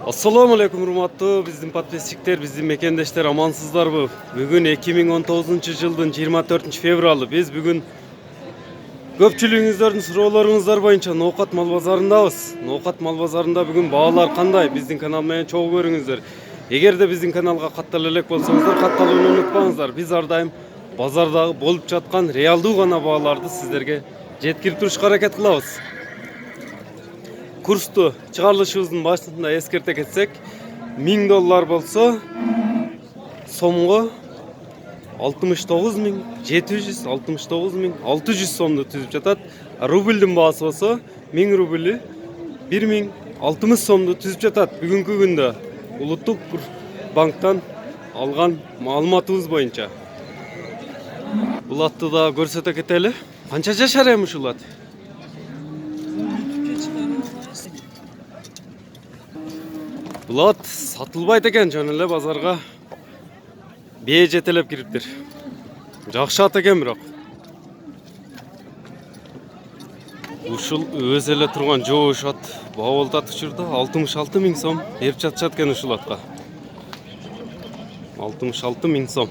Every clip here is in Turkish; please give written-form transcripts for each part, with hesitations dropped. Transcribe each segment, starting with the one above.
Assalamu alaikum урматтуу биздин подписчиктер, биздин мекендештер, амансыздарбы? Бүгүн 2019 жылдын 24 февралы. Биз бүгүн көпчүлүгүңүздөрдүн суроолоруңуздар боюнча Ноокат мал базарындабыз. Ноокат мал базарында бүгүн баалар кандай? Биздин канал менен чогуу көрүңүздөр. Эгерде биздин каналга каттала элек болсоңуздар, катталууну унутпаңыздар. Биз ар дайым базардагы болуп жаткан реалдуу гана бааларды сиздерге жеткирип турушка аракет кылабыз. Курсту чыгарылышыбыздын башында эскерте кетсек, $1000 болсо сомго 69.769.600 сомду түзүп жатат. Рубльдин баасы болсо 1000 рубли 1060 сомду түзүп жатат. Бүгүнкү күндө Улуттук банктан алган маалыматыбыз боюнча. Бул атты да көрсөтө кетели. Канча жашар эми ушул ат? Бул ат сатылбайт экен, жөн эле базарга бээ жетелеп кириптир. Жакшы ат экен бирок. Ушул өз эле турган жоош ат баа болуп атат учурда 66.000 сом берип жатышат экен ушул атка. 66.000 сом.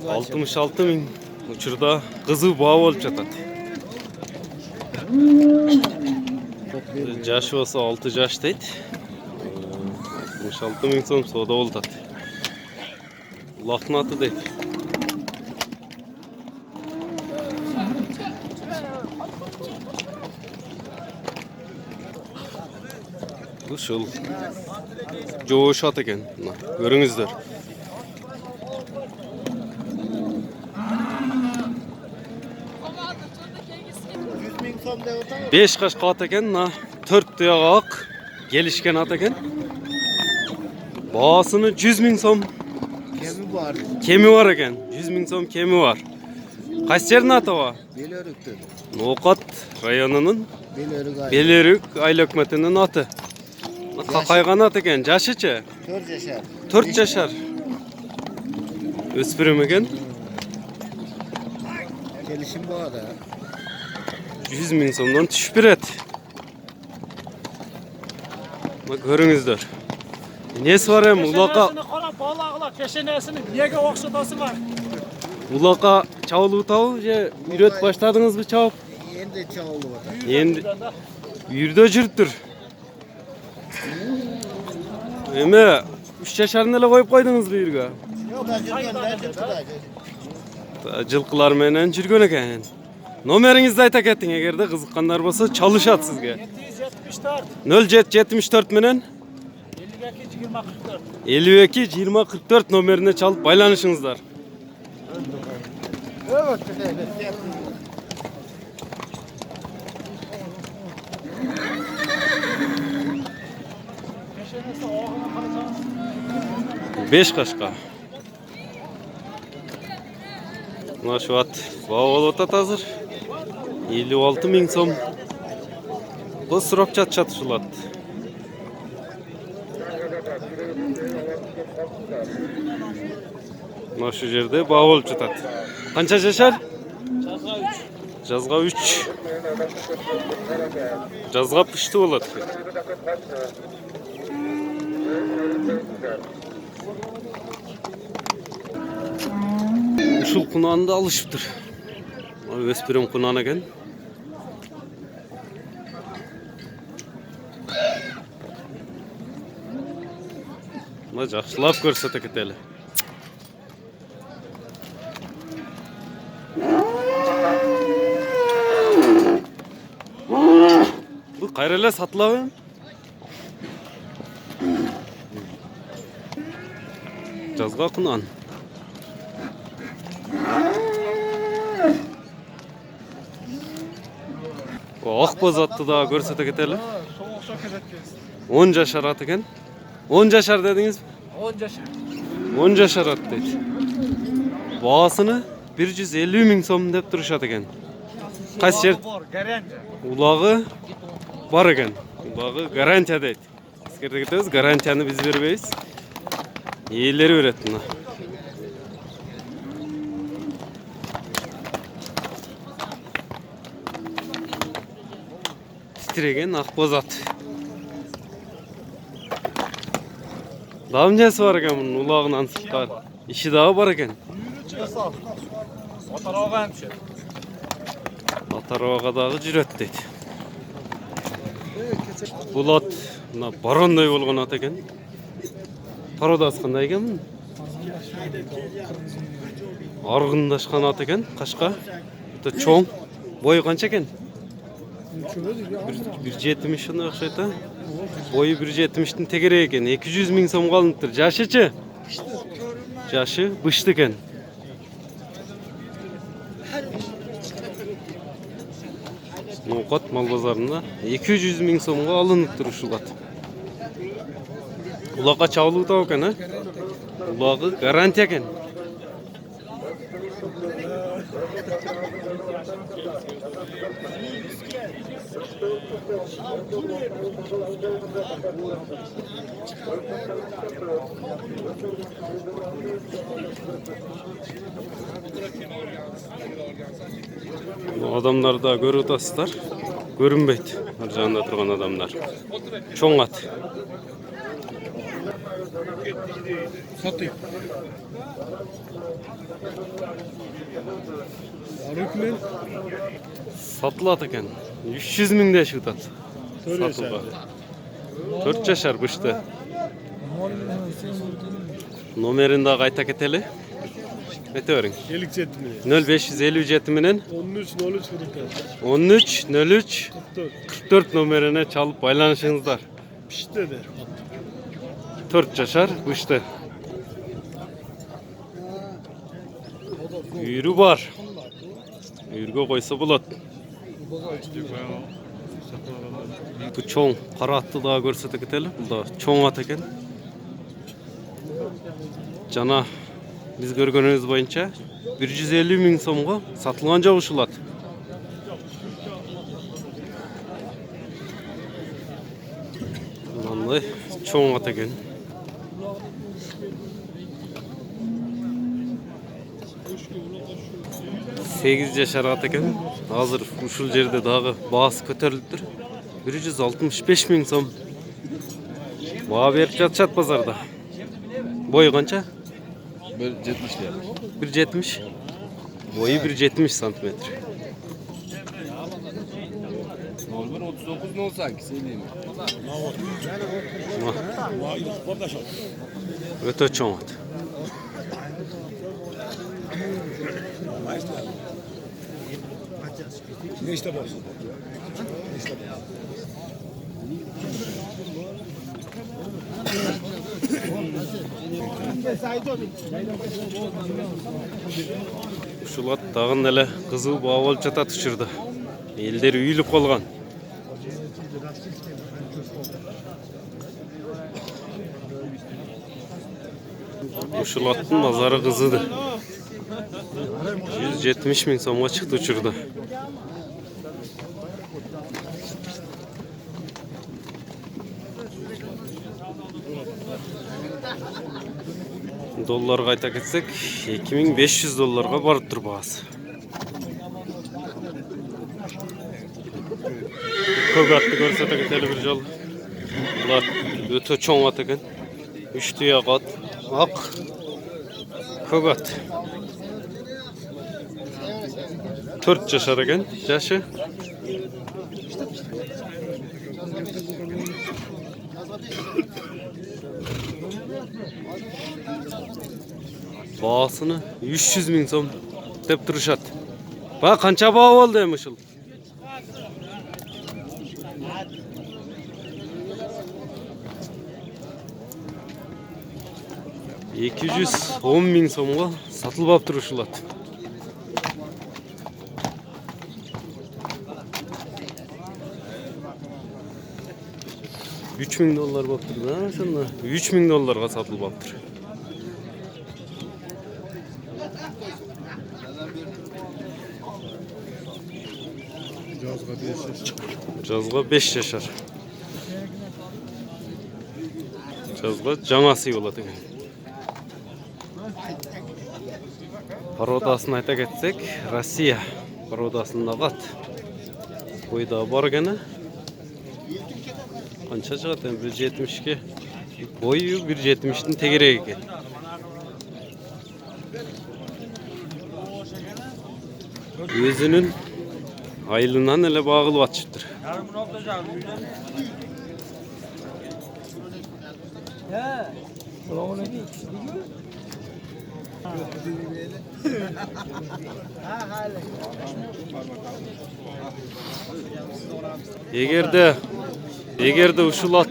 $66.000 учурда кызуу баа болуп жатат. Жашы болсо 6 жаш дейт. 66.000 сом соода болуп атат. Улактын аты дейт. Ушул жоош ат экен. Көрүңүздөр. Beş kaşka at eken, 4 tuyağak gelişken at eken. Bağısını 100.000 som. Kemi var. Kemi var eken. 100.000 som kemi var. Kaç yerin atı var? Belörük'tür. Nokat rayonunun Belörük Aile Hükümeti'nin atı. Kakaygan at eken. Yaşıçı? 4 yaşar. 4 yaşar. Öspürüm eken. Gelişim bu arada. 100.000 somdan düşüp bir et. Bak görüңүздөр. Nesi var hem ulaka? Keşenesini niyege okşatasınlar? Ulaka çavulu tavu je üret başladınız mı çavup? Endi çoğulu var. Endi yürüdü жүрүптүр. Эме 3 yaşarını эле коюп койдуңуз бу жерге? Yok ben жүргөн. Жылкылар менен жүргөн экен. Номериңизди айта кетиң, эгерде кызыккандар болсо чалышат сизге. 0774 менен 52 20 44 номерине çalıp байланышыңыздар. Evet. 5 kaşka. Mına şu at baa болуп атат азыр. 56.000 сом. Бұл сурап жатышат ушул ат. Мына şu жерде баа болуп жатат. Канча жашар? Жазга 3. Жазга пыштуу болот. Ушул кунаанды алышыптыр. Өспүрүм кунаан экен. Мына жакшылап көрсөтө кетели. Бул кайра эле сатылабы? Жазга кунаан. Ак боз атты да көрсөтө кетели. 10 жашар ат экен. 10 жашар дедиңиз? 10 yaşar. 10 жашар ат дейт. Баасыны 150.000 сом деп турушат экен. Кайсы жер? Улагы бар экен. Улагы гарантия дейт. Эскерте кетебиз, гарантияны биз бербейбиз. Ээлери берет мына. титиреген ақбоз ат. Дамнесі бар екен мұның ұлағынан сыққан. Іші дағы бар екен. Otarağ'a hemşe. Атарауағадағы жүрет дейді. Бұл ат барандай болған ат екен. Пародасы қандай екен мұның? Арғындашқан ат екен, қашқа. Чоң. Бойы қанша екен? 170 шыны ұқсайды. Бойы 170-тің тегере екен. 200 мың сом қалыныптыр. Жашы-чы? Жашы бышты екен. Ноқат мал базарында 200 мың сомға алыныптыр ушул ат. Улаққа чабылу тау екен, а? Улағы гарантия екен. Адамдар да көріп отырсыздар. Көрінбейді. Ар жағында тұрған адамдар. Чоң ат. Satayım. Arıkmen Сатылат екен. 300 мыңда шығады. Төрт Сатылға. 4 жашар бышты. Номерinde қайта кетелі. Өте өрің. Elik cetmini. 0557 менен 13 03 44. 13 03 44 номерine çalıp байланышыңыздар. Pişti de. 4 жашар бышты. Үйрі бар. Үйрге қойса болады. Bu çoğun qara atты daha көрсете кетелі. Бұл да çoğun at екен. Жана biz көргөнүбүз боюнча 150 мың сомго сатылган жок ушул ат. Мындай çoğun at екен. Сегиз жашар ат екен. Азыр ушул жерде дагы баасы көтөрүлүптүр. 165 мың сом. Баа берип жатышат базарда. Бою канча? 1.70 diye. 1.70. Boyu 1.70 santimetre. Normal 39 ne olsa ki söyleyeyim. Öte çoğun at. Ne işte var? Ушул ат тагын эле кызыл баа болуп жатат учурда. Элдер үйүлүп калган. Ушул аттын базары кызыды. 170 мың сомго чыкты учурда. Долларга айта кетсек, 2500 долларга барып тур баасы. Көк атты көрсөтө кетели бир жолу. Булар өтө чоң ат экен. 3 туяк ат, ак көк ат. 4 жашар экен, жашы. Baasını 300 мың сом деп турушат. Ба канча баа болду эми ушул? $210 мың сомго сатылбаптыр ушул ат. $3000 болуптур да, ошондо $3000 сатылбаптыр. Жазга 5 жашар. Жазга жаңасы болот экен. Породасын айта кетсек, Россия породасында ат. Бойда бар экен. Qancha chiqadi? 170 ga. Boyu 170 ning tegeregi ekan. Özünün ayılından ele bağılıp atıştır. Egerde uşul at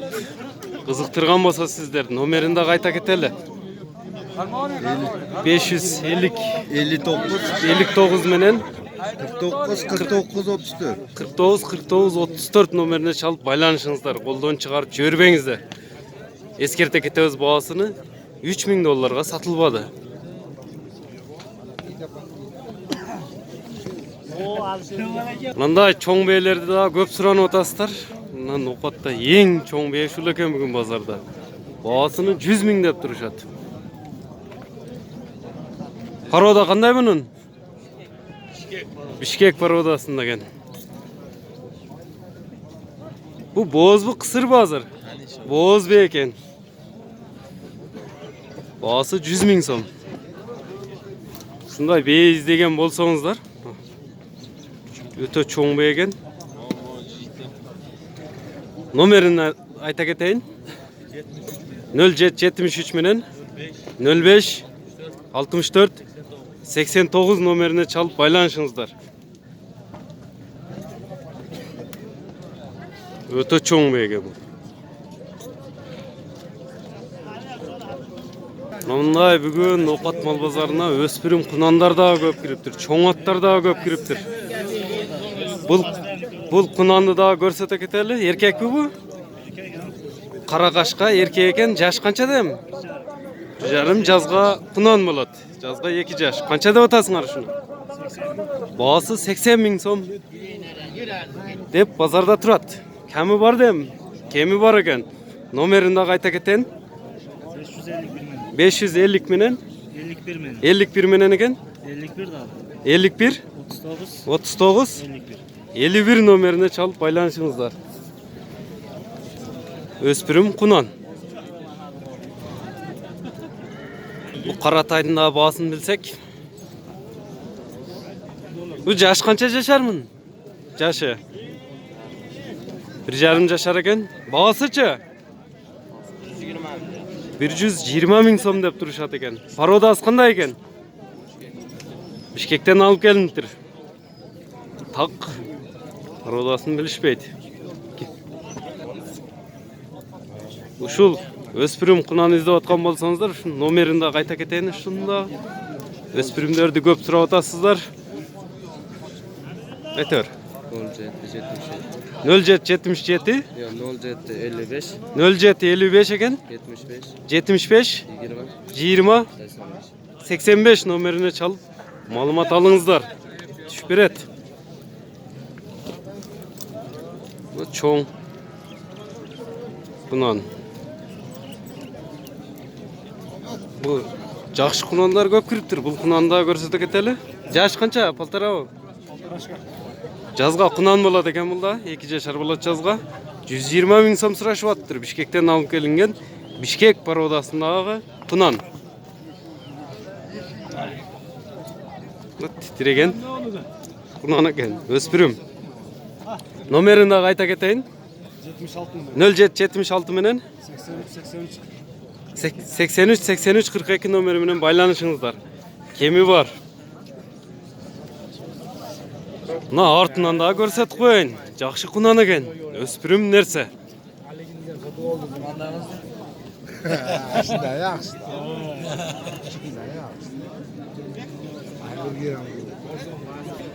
kızıktırgan bolsa sizlerdi nomerini de kayta keteli. 550 59 menen 49 34 nomerine çalıp baylanışыңыздар. Koldan çıkarıp jörbeňizler. Eskerte ketebиз bağasını 3000 dollarga satılmadı. Mындай çoң beýlerdi da köp suranyp atasыздар. Mынан Nokatda eň çoň beý şul eken bugün bazarda. Bağasını 100 000 dep duruşat. Paroda qanday bunun? Bişkek parodasında eken. Bu boz bu kısır bazır. Boz bey eken. Bağası 100 000 so'm. Şunday bey izlegen bolsoňuzlar. Öte çoň bey eken. Nomerini ayta keteyin. 0773 menen 05 64 89 nomerine çalıp baylanışыңыздар. Öte çoň bey eken bu. Mындай bugün Nokat mal bazarına öspürüm kunandar da köp kiriptir. Çoň attar da köp kiriptir. Bul kunandı da görsete keteli. Erkek mi bu? Karakaşka erkek eken. Jaş kança dem? Jarım жазга kunan bolat. Жазга 2 jaş. Kança dep atasыңар şunu? Bağısı 80 000 so'm. Dep bazarda turat. Kemi var dem? Kemi var eken. Nomerini de kayta keten. 550 menen 51 menen eken. 51 39 51 nomerine çalıp baylanışыңыздар. Öspürüm kunan. Bu Karatay'dın da bağısını bilsek. Bu jaş kança jaşarmın? Jaşı. 1,5 jaşar eken. Bağısıçı? 120 000 so'm dep duruşat eken. Parodası qanday eken? Bişkekten alıp geliniptir. Tak. Parodasını bilişpeydi. Uşul öspürüm kunan izdep atkan bolsaňızдар, şu nomerini de kayta keteyin şunda. Öspürümlerdi köp surap atasızlar. Aytör. 0777 Yok 0755 0755 eken. 75 20 85 nomerine çalıp malumat alыңыздар. Düşüp beret. Bu çoň kunan. Bu jakşı kunanlar köp kiriptir. Bul kunanda görsete keteli. Jaş kança? Полтора. Жазга kunan bolat eken bulda. 2 jaşar bolat жазga. 120 000 so'm suraşıp attyr. Bişkekten alıp kelingen Bişkek parodasındağı kunan. Titregen kunan eken. Öspürüm. Nomerini de kayta keteyin. 0776 menen 83 42 nomeri menen baylanışыңızдар. Kemi var. Mına artından da görsetip koyun. Jakşı kunan eken. Öspürüm nerse?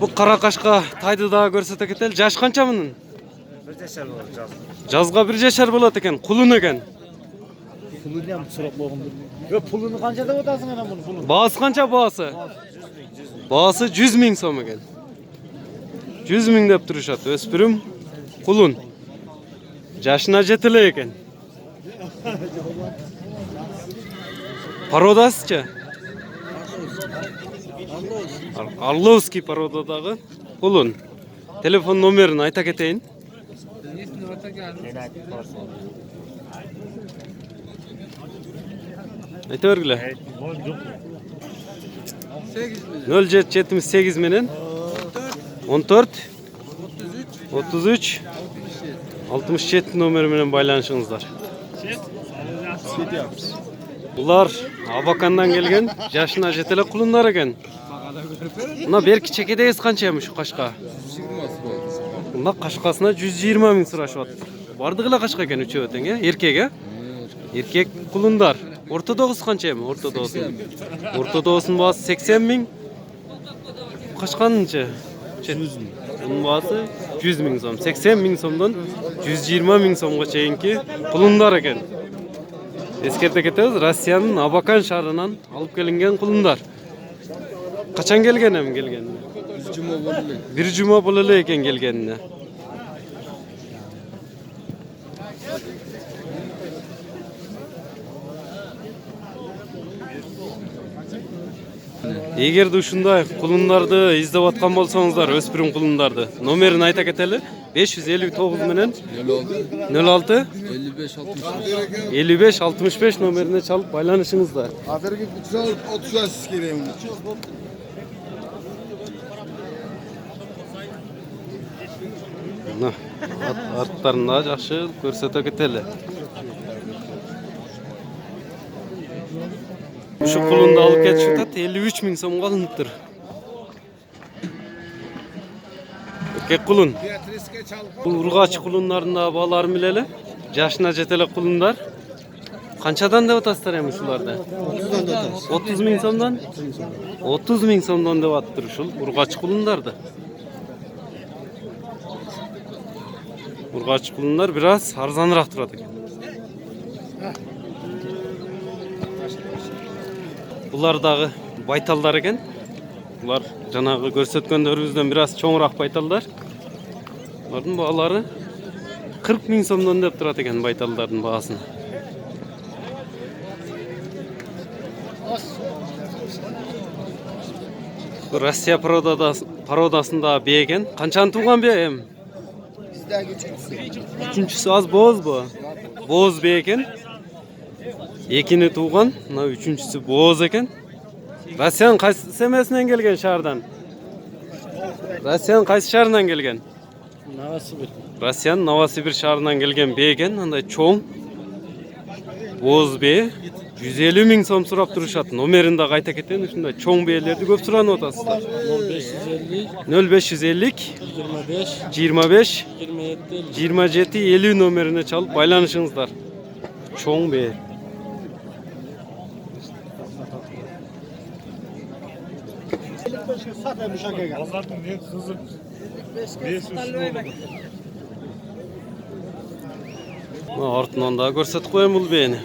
Bu Karakaşka taydı da görsete ketel. Jaş kança bunun? 1 jaşar bolat Жазга 1 jaşar bolat eken. Kulun eken. Pulunu ham surap boğumdur. Yo pulunu kança dep atasың ana bunu pulunu? Bağısı kança bağısı? Bağısı 100 000 so'm eken. 100 000 dep duruşat. Öspürüm kulun. Jaşına jetile eken. Parodasıça? Arlovski parodadağı kulun. Telefon nomerini ayta keteyin. Aytörgüle. 0778 menen 14 33 67 nomeri menen baylanışыңыздар. Bular Abakandan gelgen, yaşına jetele kulunlar eken. Buna berki çekedeyiz kançaymış şu kaşka. Bunda kaşkasına 120 min sıraşı vatır. Bardığıyla kaşka eken üçü öten ya, erkek. Erkek kulundar. Ortodoks kançayım, ortodosun. Ortodosun bazı 80 min. Kaşkanınca? 100 min. Bunun bazı 100 min som. 80 min somdan 120 min somga çeyinki kulundar eken. Eskerte ketemiz, Rusya'nın Abakan şarından alıp gelingen kulundar. Kaçan gelgenem gelgenine? Bir cuma bulalı eken gelgenine. Eğer de uşunday kulunlardı izdep atkan bolsaňızlar, öspürüm kulunlardı. Nomerini ayta keteli 559 menen 06 55 65 nomerine çalıp baylanışыңızlar. Aferin 30 yaş kereyim. Artlarında жақсы көрсете кетели. Şu kulunda alıp ketişip tat 53 min so'mga alınıptır. Erkek kulun. Bu urgaç kulunlarında bağlar bileli. Yaşına jetele kulunlar. Kançadan dep atasızlar emiş ularda? 30 min so'mdan. 30 min so'mdan dep attır uşul urgaç kulunlardı. Urgaç kulunlar biraz arzanırak turadi ekan. Bular dagı baytallar eken. Bular janagı görsetkenlerimizden biraz çoğurak baytallar. Buların bağları 40 min so'mdan dep turadi eken baytalların bağasını. Bu Rusya parodasında beyken kançan tuğan beyem? Bizden üçüncüsü. Üçüncüsü az boz bu. Boz beyken. Ekini tuğan, üçüncüsü boz eken. Rusya'nın qaysı semesinden gelgen şardan? Rusya'nın qaysı şarından gelgen? Novosibir. Rusya'nın Novosibir şarından gelgen beyken, anda çoğun. Boz bey. 150 min so'm surap turuşat. Nomerinde qayta keten uşunda çoğun beylerdi köp suranıp atasızlar. 0550 25 27 50 nomerine çalıp baylanışыңızlar. Çoğun bey. Pazarın ne kızım? Ne suçlu? Artından da görsetip koyayım bul beyni.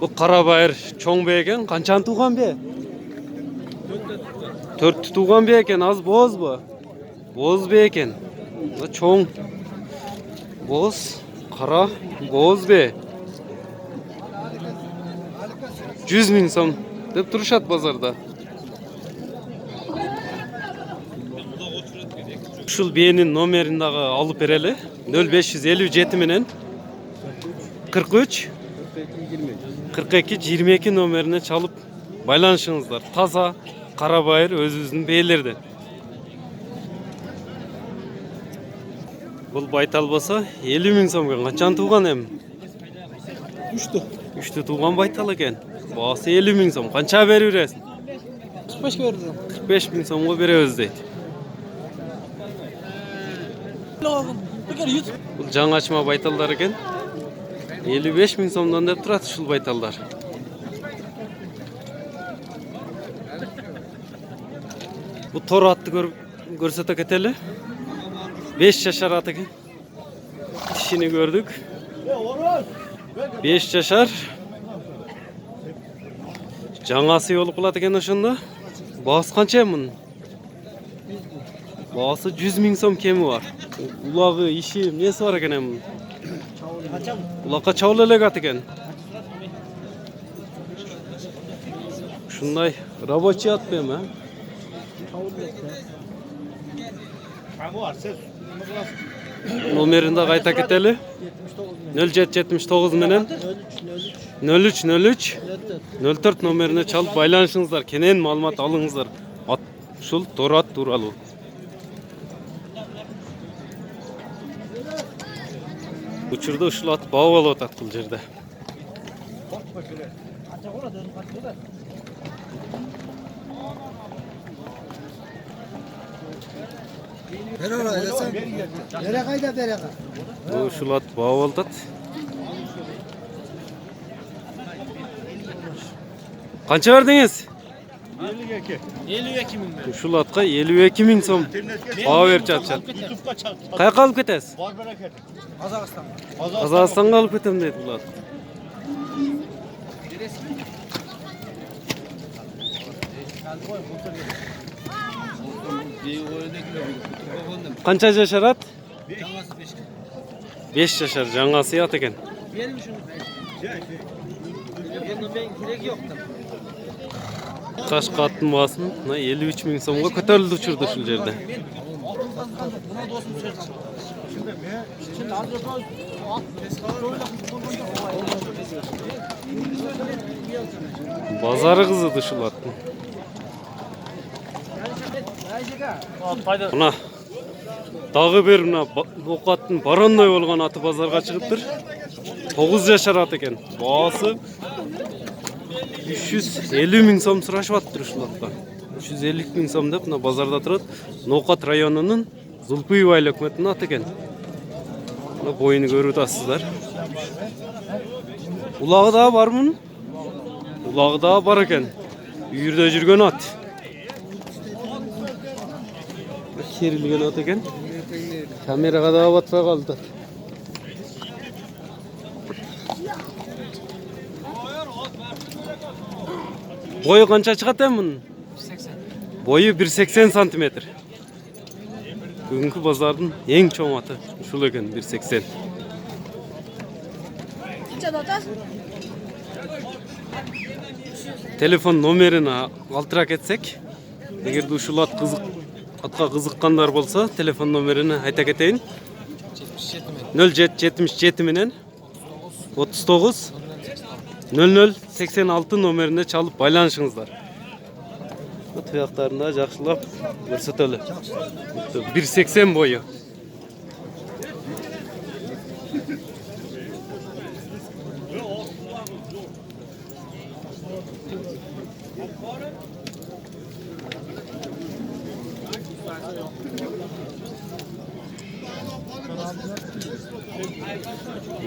Bu Karabayır çoğun bey eken, kançan tuğan bey? 4 tuğan bey eken, az boz bu. Boz bey eken. Çoğun. Boz, kara, boz bey. 100 min so'm dep turuşat bazarda. Uşul beynin nomerindagi alıp bereli 0557 menen 43 42 22 nomerine çalıp baylanışыңızlar. Taza Karabayır özünüzün beylerdi. Bul baytal bolsa 50 min so'mga kançan tuğan em? 3'tü tuğan baytal eken. Bağısı 50 min so'm. Kança beriveresin? 45 veririm. 45 min so'mga berебiz deydi. Bu жаңы açma baytallar eken. 55 min so'mdan dep turadi uşul baytallar. Bu tor atты görsete keteli. 5 yaşar at eken. Dişini gördük. 5 yaşar. Жаңасы yolu kılat eken oşunda. Bağısı kança bunun? Bağısı 100 min so'm kemi var. Ulağı, işi, nesi var eken bunun? Ulaqqa çavul elek at eken. Ушундай рабочий ат бем, а? Номерinde kayta keteli. 0779 менен 0303 04 номерине чалып байланышыңыздар, кенен маалымат алыңыздар. Ат ушул тор ат тууралуу. Учурда ушул ат баап алып атат бул жерде. Ben oraya desem. Nereye kayda nereye? Ушул ат баап алып атат. Канча бердиңиз? 52 bin lira. Ушул атка 52 миң сом баа берип жатышат. Каяка алып кетесиз? Var bereket. Казакстанга алып кетем дейт бул ат. Канча жашарат? 5 жашар, жаңасы ат экен. Кашка аттын баасын 53 миң сомго көтөрүлдү учурда ушул жерде. Базары кызыды ушул аттын. Мына дагы бир мына окаттын барандай болгон аты базарга чыгыптыр. 9 жашар ат экен. Баасы 350 миң сом сурашып аттыр ушул атка. 350 миң сом деп мына базарда турат. Ноокат районунун Зулпуева айыл өкмөтүнүн аты экен. Мына боюну көрүп атасыздар. Улагы да бармы? Улагы да бар экен. Үйүрдө жүргөн ат. Керилген ат экен. Камерага да батпай калды. Boyu kança çıkat bunun? 180. Boyu 180 santimetre. Bugünkü pazarın en çoğun atı. Şul eken 180. Telefon numerini altırak etsek, eğer de uşul atqa kızıkkanlar bolsa, telefon numerini ayta keteyim. 0777 menen 39 0086 номеріне çalıp байланышыңыздар. Tuyaqlarını da жақшылап көрсөтөлү. 180 boyu.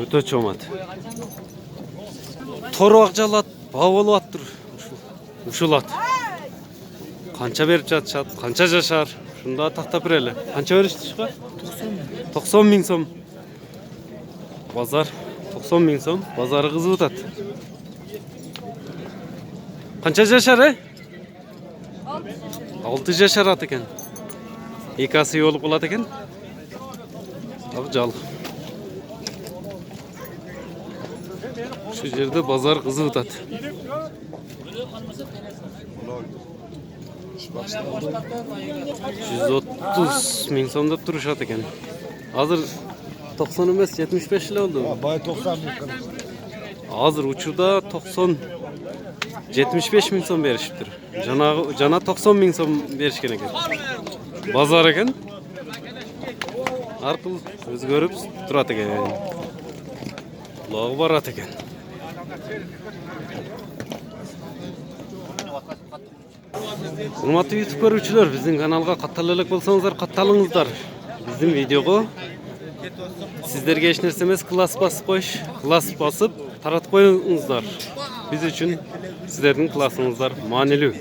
Өтө чоң ат. Торуак жалат, баа болуп аттыр ушул ат. Канча берип жатышат, канча жашар, ушунда тактап берели. Канча бериштишка? 90 миң сом. Базар 90 миң сом, базары кызып атат. Канча жашар, 6 жашар ат экен. Эки асы болуп калат экен. Ак жал. Şu yerde bazar kızı utat. 130 ming so'mda turishat ekan. Hozir 90 emas 75 yil oldu. Bay 90 bin. Hozir uchurda 90 75 ming so'm berishibdir. Jana 90 ming so'm berishgan ekan. Bazar ekan. Har xil o'zgarib turat ekan. Quloqi barat ekan. Hurmatly YouTube көрүүчүлөр, биздин каналга каттала элек болсоңуздар, катталыңыздар. Биздин видеого сиздерге эч нерсе эмес, класс басып коюш, класс басып таратып коюңуздар. Биз үчүн сиздердин классыңыздар маанилүү.